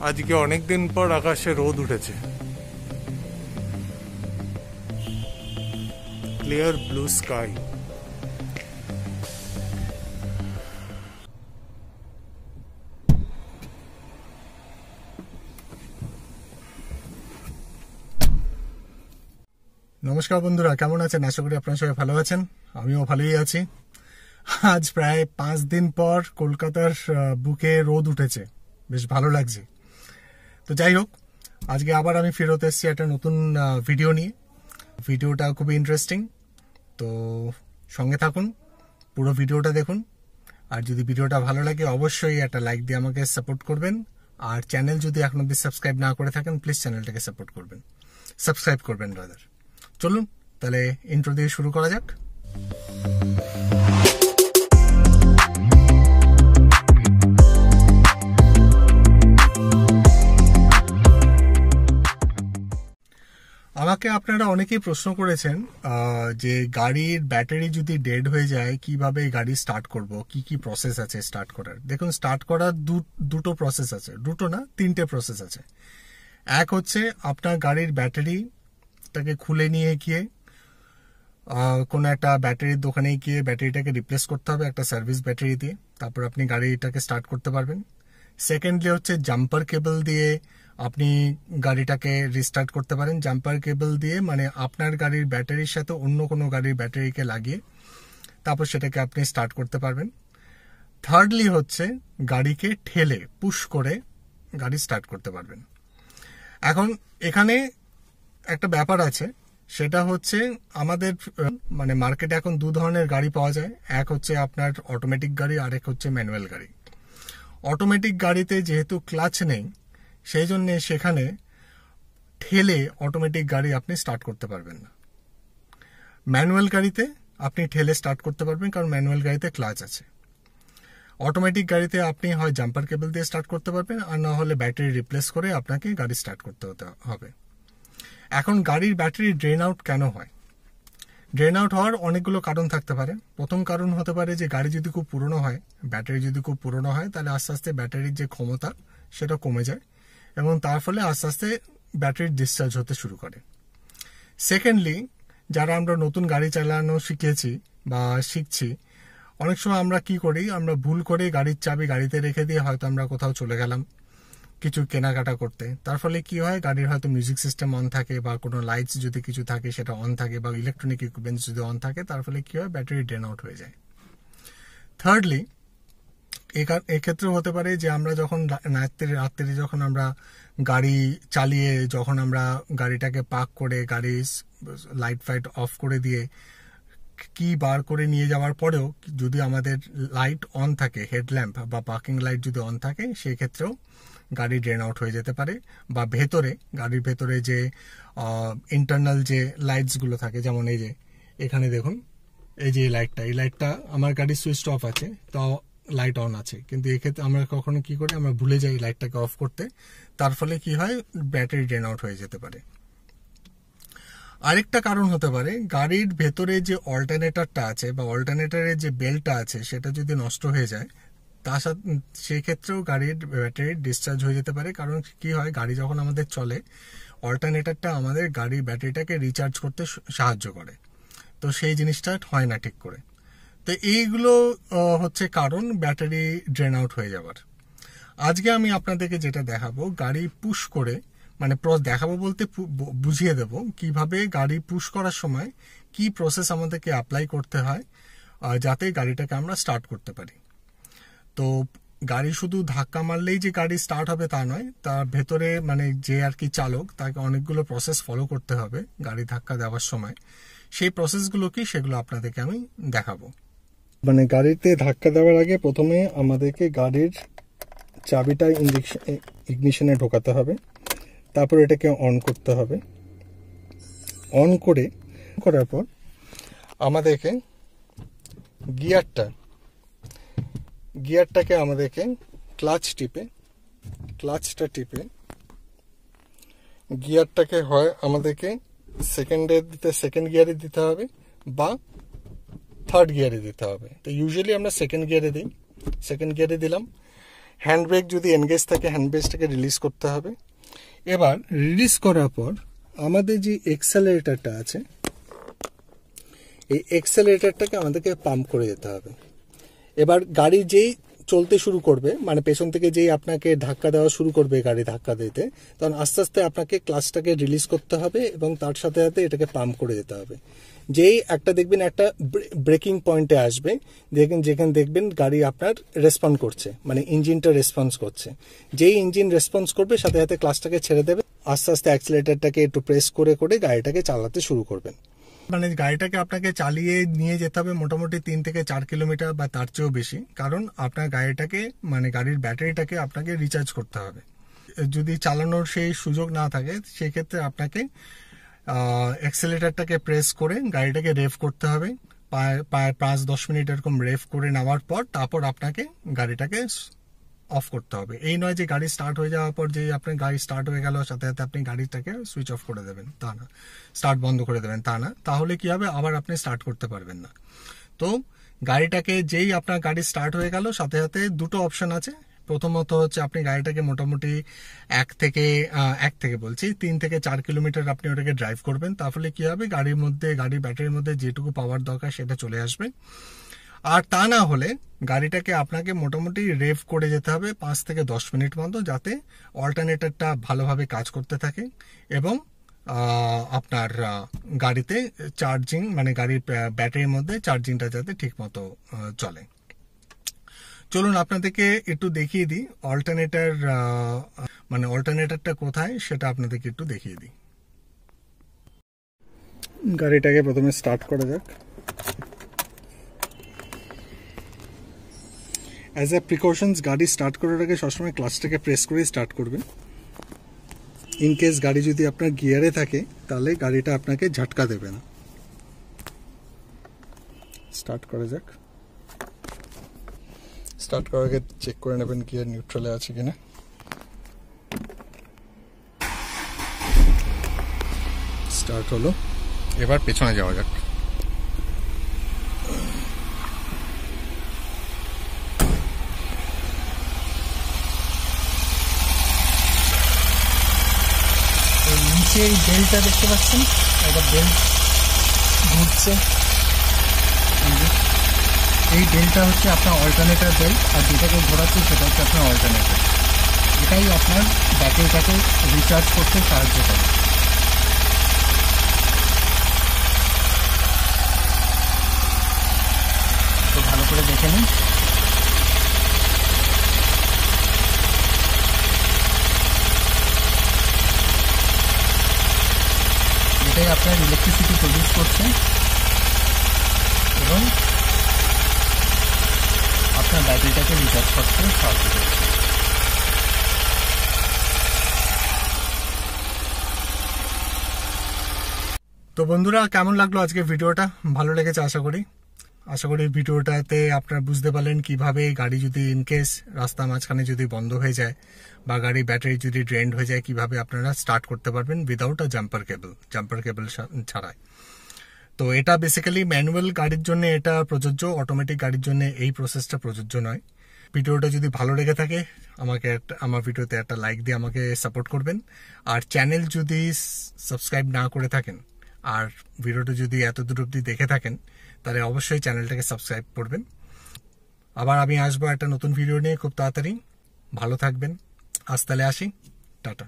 আজকে অনেক দিন পর আকাশে রোদ উঠেছে। Clear blue sky. নমস্কার বন্ধুরা, কেমন আছেন? আশা করি আপনারা সবাই ভালো আছেন। আমিও ভালোই আছি। আজ প্রায় 5 দিন পর কলকাতার বুকে রোদ উঠেছে, বেশ ভালো লাগছে। তো যাই হোক, আজকে আবার আমি ফেরত এসেছি একটা নতুন ভিডিও নিয়ে। ভিডিওটা খুবই ইন্টারেস্টিং, তো সঙ্গে থাকুন, পুরো ভিডিওটা দেখুন। আর যদি ভিডিওটা ভালো লাগে অবশ্যই একটা লাইক দিয়ে আমাকে সাপোর্ট করবেন। আর চ্যানেল যদি এখন অব্দি সাবস্ক্রাইব না করে থাকেন, প্লিজ চ্যানেলটাকে সাবস্ক্রাইব করবেন রাদার। চলুন তাহলে ইন্ট্রো দিয়ে শুরু করা যাক। আমাকে আপনারা অনেকেই প্রশ্ন করেছেন যে গাড়ির ব্যাটারি যদি ডেড হয়ে যায় কিভাবে গাড়ি স্টার্ট করব, কি কি প্রসেস আছে স্টার্ট করার। দেখুন, স্টার্ট করার দুটো প্রসেস আছে, দুটো না 3টে প্রসেস আছে। এক হচ্ছে আপনার গাড়ির ব্যাটারিটাকে খুলে নিয়ে গিয়ে কোনো একটা ব্যাটারির দোকানে গিয়ে ব্যাটারিটাকে রিপ্লেস করতে হবে একটা সার্ভিস ব্যাটারি দিয়ে, তারপর আপনি গাড়িটাকে স্টার্ট করতে পারবেন। সেকেন্ডলি হচ্ছে জাম্পার কেবল দিয়ে আপনি গাড়িটাকে রিস্টার্ট করতে পারেন। জাম্পার কেবল দিয়ে মানে আপনার গাড়ির ব্যাটারির সাথে অন্য কোনো গাড়ির ব্যাটারিকে লাগিয়ে তারপর সেটাকে আপনি স্টার্ট করতে পারবেন। থার্ডলি হচ্ছে গাড়িকে ঠেলে পুশ করে গাড়ি স্টার্ট করতে পারবেন। এখন এখানে একটা ব্যাপার আছে, সেটা হচ্ছে আমাদের মানে মার্কেটে এখন দু ধরনের গাড়ি পাওয়া যায়। এক হচ্ছে আপনার অটোমেটিক গাড়ি, আর এক হচ্ছে ম্যানুয়াল গাড়ি। অটোমেটিক গাড়িতে যেহেতু ক্লাচ নেই, সেই জন্য সেখানে ঠেলে অটোমেটিক গাড়ি আপনি স্টার্ট করতে পারবেন না। ম্যানুয়াল গাড়িতে আপনি ঠেলে স্টার্ট করতে পারবেন, কারণ ম্যানুয়াল গাড়িতে ক্লাচ আছে। অটোমেটিক গাড়িতে আপনি হয় জাম্পার কেবল দিয়ে স্টার্ট করতে পারবেন, আর না হলে ব্যাটারি রিপ্লেস করে আপনাকে গাড়ি স্টার্ট করতে হবে। এখন গাড়ির ব্যাটারি ড্রেন আউট কেন হয়? ড্রেন আউট হওয়ার অনেকগুলো কারণ থাকতে পারে। প্রথম কারণ হতে পারে যে গাড়ি যদি খুব পুরনো হয়, ব্যাটারি যদি খুব পুরনো হয়, তাহলে আস্তে আস্তে ব্যাটারির যে ক্ষমতা সেটা কমে যায় এবং তার ফলে আস্তে আস্তে ব্যাটারি ডিসচার্জ হতে শুরু করে। সেকেন্ডলি, যারা আমরা নতুন গাড়ি চালানো শিখেছি বা শিখছি, অনেক সময় আমরা কি করি, আমরা ভুল করে গাড়ির চাবি গাড়িতে রেখে দিয়ে হয়তো আমরা কোথাও চলে গেলাম কিছু কেনাকাটা করতে। তার ফলে কি হয়, গাড়ির হয়তো মিউজিক সিস্টেম অন থাকে বা কোনো লাইটস যদি কিছু থাকে সেটা অন থাকে বা ইলেকট্রনিক ইকুইপমেন্টস যদি অন থাকে, তার ফলে কি হয়, ব্যাটারি ড্রেন আউট হয়ে যায়। থার্ডলি, এক্ষেত্রে হতে পারে যে আমরা যখন রাত্রে যখন আমরা গাড়ি চালিয়ে যখন আমরা গাড়িটাকে পার্ক করে গাড়ি লাইট ফাইট অফ করে দিয়ে কি বার করে নিয়ে যাওয়ার পরেও যদি আমাদের লাইট অন থাকে, হেডল্যাম্প বা পার্কিং লাইট যদি অন থাকে, সেই ক্ষেত্রেও গাড়ি ড্রেন আউট হয়ে যেতে পারে। বা গাড়ির ভেতরে যে ইন্টারনাল যে লাইটসগুলো থাকে, যেমন এই যে এখানে দেখুন, এই যে এই লাইটটা আমার গাড়ির সুইচ অফ আছে, তো লাইট অন আছে, কিন্তু এক্ষেত্রে আমরা কখনো কি করি, আমরা ভুলে যাই লাইটটাকে অফ করতে। তার ফলে কি হয়, ব্যাটারি ড্রেন আউট হয়ে যেতে পারে। আরেকটা কারণ হতে পারে, গাড়ির ভেতরে যে অল্টারনেটরটা আছে বা অল্টারনেটরের যে বেল্টটা আছে সেটা যদি নষ্ট হয়ে যায়, তার সাথে সেই ক্ষেত্রেও গাড়ির ব্যাটারি ডিসচার্জ হয়ে যেতে পারে। কারণ কি হয়, গাড়ি যখন আমাদের চলে, অল্টারনেটরটা আমাদের গাড়ির ব্যাটারিটাকে রিচার্জ করতে সাহায্য করে, তো সেই জিনিসটা হয় না ঠিক করে। তো এইগুলো হচ্ছে কারণ ব্যাটারি ড্রেন আউট হয়ে যাওয়ার। আজকে আমি আপনাদেরকে যেটা দেখাবো, গাড়ি পুশ করে মানে দেখাবো বলতে বুঝিয়ে দেব কিভাবে গাড়ি পুশ করার সময় কি প্রসেস আমাদেরকে অ্যাপ্লাই করতে হয় যাতে গাড়িটাকে আমরা স্টার্ট করতে পারি। তো গাড়ি শুধু ধাক্কা মারলেই যে গাড়ি স্টার্ট হবে তা নয়, তার ভেতরে মানে যে আর কি চালক, তাকে অনেকগুলো প্রসেস ফলো করতে হবে গাড়ি ধাক্কা দেওয়ার সময়। সেই প্রসেসগুলো কি, সেগুলো আপনাদেরকে আমি দেখাবো। মানে গাড়িতে ধাক্কা দেওয়ার আগে প্রথমে আমাদেরকে গাড়ির চাবিটা ইগনিশনে ঢোকাতে হবে, তারপর এটাকে অন করতে হবে। অন করার পর আমাদেরকে গিয়ারটাকে আমাদেরকে ক্লাচটা টিপে গিয়ারটাকে হয় আমাদেরকে সেকেন্ড গিয়ারে দিতে হবে বা থার্ড গিয়ারে দিতে হবে। তো ইউজুয়ালি আমরা সেকেন্ড গিয়ারে দিই। সেকেন্ড গিয়ারে দিলাম, হ্যান্ড ব্রেক যদি এনগেজ থাকে হ্যান্ড ব্রেকটাকে রিলিজ করতে হবে। এবার রিলিজ করার পর আমাদের যে এক্সেলারেটরটা আছে, এই এক্সেলারেটরটাকে আমাদেরকে পাম্প করে যেতে হবে। এবার গাড়ি যেই চলতে শুরু করবে, মানে পেছন থেকে যেই আপনাকে ধাক্কা দেওয়া শুরু করবে গাড়ি ধাক্কা দিতে, তখন আস্তে আস্তে আপনাকে ক্লাচটাকে রিলিজ করতে হবে এবং তার সাথে সাথে এটাকে পাম্প করে যেতে হবে। যেই একটা দেখবেন একটা ব্রেকিং পয়েন্টে আসবে, যেখানে দেখবেন গাড়ি আপনার রেসপন্ড করছে, মানে ইঞ্জিনটা রেসপন্স করছে। যেই ইঞ্জিন রেসপন্স করবে সাথে সাথে ক্লাচটাকে ছেড়ে দেবে, আস্তে আস্তে অ্যাক্সিলারেটরটাকে একটু প্রেস করে করে গাড়িটাকে চালাতে শুরু করবেন। মানে গাড়িটাকে আপনাকে চালিয়ে নিয়ে যেতে হবে মোটামুটি 3 থেকে 4 কিলোমিটার বা তার চেয়েও বেশি, কারণ আপনার গাড়িটাকে মানে গাড়ির ব্যাটারিটাকে আপনাকে রিচার্জ করতে হবে। যদি চালানোর সেই সুযোগ না থাকে সেক্ষেত্রে আপনাকে অ্যাক্সিলারেটরটাকে প্রেস করে গাড়িটাকে রেভ করতে হবে। প্রায় 5-10 মিনিট এরকম রেভ করে নেওয়ার পর তারপর আপনাকে গাড়িটাকে অফ করতে হবে। এই নয় যে গাড়ি স্টার্ট হয়ে যাওয়ার পর যে আপনার গাড়ি স্টার্ট হয়ে গেল সাথে সাথে আপনি গাড়িটাকে সুইচ অফ করে দেবেন, তা না, স্টার্ট বন্ধ করে দেবেন, তা না, তাহলে কি হবে, আবার আপনি স্টার্ট করতে পারবেন না। তো গাড়িটাকে যেই আপনার গাড়ি স্টার্ট হয়ে গেল সাথে সাথে দুটো অপশন আছে। প্রথমত হচ্ছে আপনি গাড়িটাকে মোটামুটি 1 থেকে 3 থেকে 4 কিলোমিটার আপনি ওটাকে ড্রাইভ করবেন। তাহলে কি হবে, গাড়ির ব্যাটারির মধ্যে যেটুকু পাওয়ার দরকার সেটা চলে আসবে। আর তা না হলে গাড়িটাকে আপনাকে মোটামুটি রেভ করে যেতে হবে 5 থেকে 10 মিনিট মতো, যাতে অল্টারনেটরটা ভালোভাবে কাজ করতে থাকে এবং আপনার গাড়িতে চার্জিং, মানে গাড়ির ব্যাটারির মধ্যে চার্জিংটা যাতে ঠিক মতো চলে। চলুন আপনাদেরকে একটু দেখিয়ে দিই অল্টারনেটরটা কোথায় সেটা আপনাদেরকে একটু দেখিয়ে দিই। গাড়িটাকে প্রথমে স্টার্ট করা যাক। অ্যাজ এ প্রিকশনস গাড়ি স্টার্ট করার আগে সবসময় ক্লাচটাকে প্রেস করে স্টার্ট করবেন। ইন কেস গাড়ি যদি আপনার গিয়ারে থাকে তাহলে গাড়িটা আপনাকে ঝটকা দেবে না। স্টার্ট করা যাক। স্টার্ট করার আগে চেক করে নেবেন গিয়ার নিউট্রালে আছে কিনা। স্টার্ট হলো, এবার পেছনে যাওয়া যাক। নিচে এই বেল্টটা দেখতে পাচ্ছেন, একটা বেল্ট ঘুরছে। এই বেল্টটা হচ্ছে আপনার অল্টারনেটর বেল্ট, আর যেটাকে ঘোরাচ্ছে সেটা হচ্ছে আপনার অল্টারনেটর। এটাই আপনার ব্যাটারিটাকে রিচার্জ করতে সাহায্য করে। তো ভালো করে দেখে নিন। এটাই আপনার ইলেকট্রিসিটি প্রডিউস করছে এবং আপনার ব্যাটারিটাকে রিচার্জ করতে সাহায্য করছে। তো বন্ধুরা, কেমন লাগলো আজকে ভিডিওটা? ভালো লেগেছে আশা করি ভিডিওটাতে আপনারা বুঝতে পারলেন কিভাবে গাড়ি যদি ইনকেস রাস্তার মাঝখানে যদি বন্ধ হয়ে যায় বা গাড়ির ব্যাটারি যদি ড্রেন্ড হয়ে যায় কিভাবে আপনারা স্টার্ট করতে পারবেন উইদাউট আ জাম্পার কেবল ছাড়াই। তো এটা বেসিক্যালি ম্যানুয়াল গাড়ির জন্য এটা প্রযোজ্য, অটোমেটিক গাড়ির জন্য এই প্রসেসটা প্রযোজ্য নয়। ভিডিওটা যদি ভালো লেগে থাকে আমার ভিডিওতে একটা লাইক দিয়ে আমাকে সাপোর্ট করবেন। আর চ্যানেল যদি সাবস্ক্রাইব না করে থাকেন আর ভিডিওটা যদি এত দূর অবধি দেখে থাকেন তাহলে অবশ্যই চ্যানেলটাকে সাবস্ক্রাইব করবেন। আবার আমি আসবো একটা নতুন ভিডিও নিয়ে খুব তাড়াতাড়ি। ভালো থাকবেন। আজ তাহলে আসি, টাটা।